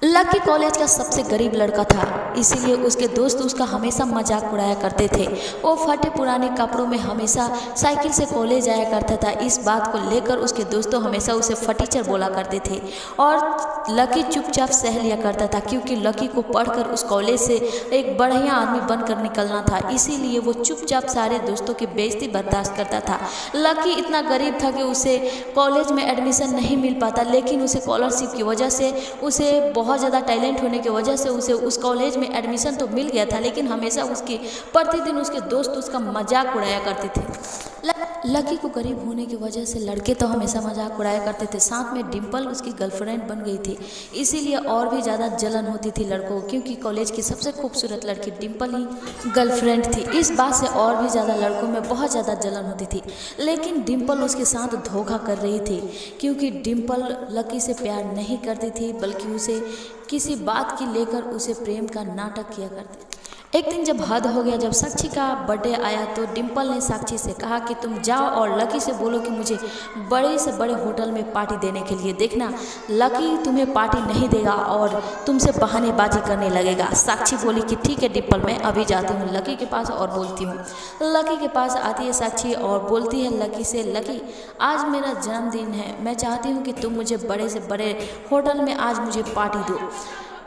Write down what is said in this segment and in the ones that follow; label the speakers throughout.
Speaker 1: Lucky college का सबसे गरीब लड़का था, इसीलिए उसके दोस्त उसका हमेशा मजाक उड़ाया करते थे। वो फटे पुराने कपड़ों में हमेशा साइकिल से कॉलेज जाया करता था। इस बात को लेकर उसके दोस्तों हमेशा उसे फटीचर बोला करते थे और लकी चुपचाप सह लिया करता था, क्योंकि लकी को पढ़कर उस कॉलेज से एक बढ़िया आदमी बनकर निकलना था। इसीलिए वो चुपचाप सारे दोस्तों की बेइज्जती बर्दाश्त करता था। लकी इतना गरीब था कि उसे कॉलेज में एडमिशन नहीं मिल पाता, लेकिन उसे स्कॉलरशिप की वजह से, उसे बहुत ज़्यादा टैलेंट होने की वजह से उसे उस कॉलेज में एडमिशन तो मिल गया था। लेकिन हमेशा उसकी प्रतिदिन उसके दोस्त उसका मजाक उड़ाया करते थे। लकी को गरीब होने की वजह से लड़के तो हमेशा मजाक उड़ाया करते थे, साथ में डिम्पल उसकी गर्लफ्रेंड बन गई थी। इसीलिए और भी ज़्यादा जलन होती थी लड़कों को, क्योंकि कॉलेज की सबसे खूबसूरत लड़की डिम्पल ही गर्लफ्रेंड थी। इस बात से और भी ज़्यादा लड़कों में बहुत ज़्यादा जलन होती थी। लेकिन डिम्पल उसके साथ धोखा कर रही थी, क्योंकि डिम्पल लकी से प्यार नहीं करती थी, बल्कि उसे किसी बात की लेकर उसे प्रेम का नाटक किया करती। एक दिन जब हद हो गया, जब साक्षी का बर्थडे आया, तो डिम्पल ने साक्षी से कहा कि तुम जाओ और लकी से बोलो कि मुझे बड़े से बड़े होटल में पार्टी देने के लिए। देखना लकी तुम्हें पार्टी नहीं देगा और तुमसे बहानेबाजी करने लगेगा। साक्षी बोली कि ठीक है डिम्पल, मैं अभी जाती हूँ लकी के पास और बोलती हूँ। लकी के पास आती है साक्षी और बोलती है लकी से, लकी आज मेरा जन्मदिन है, मैं चाहती हूँ कि तुम मुझे बड़े से बड़े होटल में आज मुझे पार्टी दो।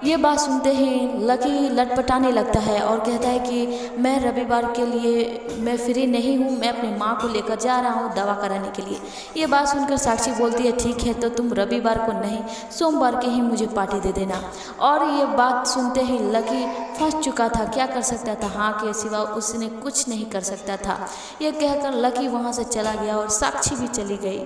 Speaker 1: ये बात सुनते ही लकी लटपटाने लगता है और कहता है कि मैं रविवार के लिए मैं फ्री नहीं हूँ, मैं अपनी माँ को लेकर जा रहा हूँ दवा कराने के लिए। ये बात सुनकर साक्षी बोलती है ठीक है, तो तुम रविवार को नहीं सोमवार के ही मुझे पार्टी दे देना। और ये बात सुनते ही लकी फंस चुका था, क्या कर सकता था, हाँ के सिवा उसने कुछ नहीं कर सकता था। ये कहकर लकी वहाँ से चला गया और साक्षी भी चली गई।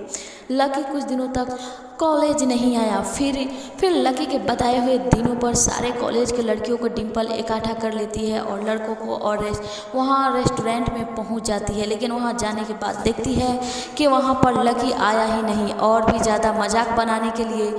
Speaker 1: लकी कुछ दिनों तक कॉलेज नहीं आया। फिर लकी के बताए हुए दिनों पर सारे कॉलेज के लड़कियों को डिम्पल इकट्ठा कर लेती है और लड़कों को और वहाँ रेस्टोरेंट में पहुँच जाती है। लेकिन वहाँ जाने के बाद देखती है कि वहाँ पर लकी आया ही नहीं, और भी ज़्यादा मजाक बनाने के लिए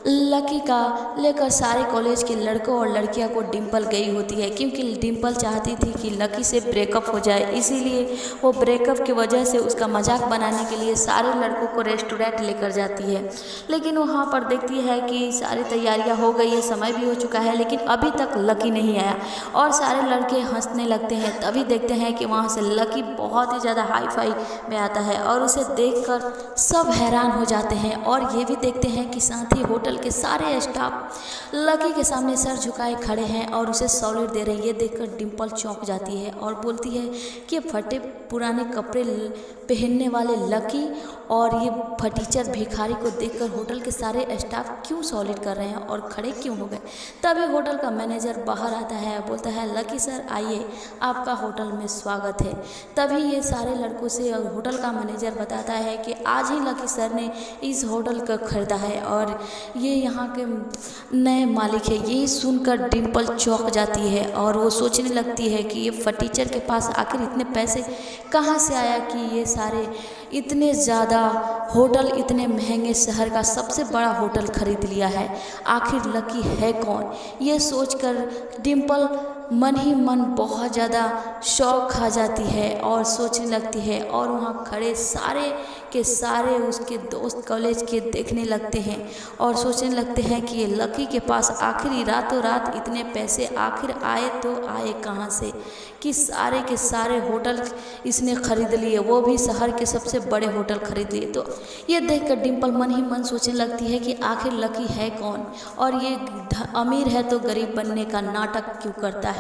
Speaker 1: लकी का लेकर सारे कॉलेज के लड़कों और लड़कियां को डिम्पल गई होती है, क्योंकि डिम्पल चाहती थी कि लकी से ब्रेकअप हो जाए। इसीलिए वो ब्रेकअप की वजह से उसका मजाक बनाने के लिए सारे लड़कों को रेस्टोरेंट लेकर जाती है। लेकिन वहाँ पर देखती है कि सारी तैयारियां हो गई है, समय भी हो चुका है, लेकिन अभी तक लकी नहीं आया और सारे लड़के हंसने लगते हैं। तभी देखते हैं कि वहाँ से लकी बहुत ही ज़्यादा हाई फाई में आता है और उसे देखकर सब हैरान हो जाते हैं। और ये भी देखते हैं कि साथ ही होटल के सारे स्टाफ लकी के सामने सर झुकाए खड़े हैं और उसे सॉलिड दे रहे हैं। ये देखकर डिम्पल चौंक जाती है और बोलती है कि फटे पुराने कपड़े पहनने वाले लकी और ये फटीचर भिखारी को देखकर होटल के सारे स्टाफ क्यों सॉलिड कर रहे हैं और खड़े क्यों हो गए। तभी होटल का मैनेजर बाहर आता है, बोलता है लकी सर आइए, आपका होटल में स्वागत है। तभी ये सारे लड़कों से होटल का मैनेजर बताता है कि आज ही लकी सर ने इस होटल को खरीदा है और ये यहाँ के नए मालिक है। यही सुनकर डिम्पल चौंक जाती है और वो सोचने लगती है कि ये फटीचर के पास आखिर इतने पैसे कहाँ से आया कि ये सारे इतने ज़्यादा होटल, इतने महंगे शहर का सबसे बड़ा होटल खरीद लिया है। आखिर लकी है कौन। ये सोचकर डिम्पल मन ही मन बहुत ज़्यादा शौक खा जाती है और सोचने लगती है और वहाँ खड़े सारे के सारे उसके दोस्त कॉलेज के देखने लगते हैं और सोचने लगते हैं कि ये लकी के पास आखिर रातों रात इतने पैसे आखिर आए तो आए कहाँ से, कि सारे के सारे होटल इसने खरीद लिए, वो भी शहर के सबसे बड़े होटल खरीद लिए। तो ये देखकर डिम्पल मन ही मन सोचने लगती है कि आखिर लकी है कौन और ये अमीर है तो गरीब बनने का नाटक क्यों करता है।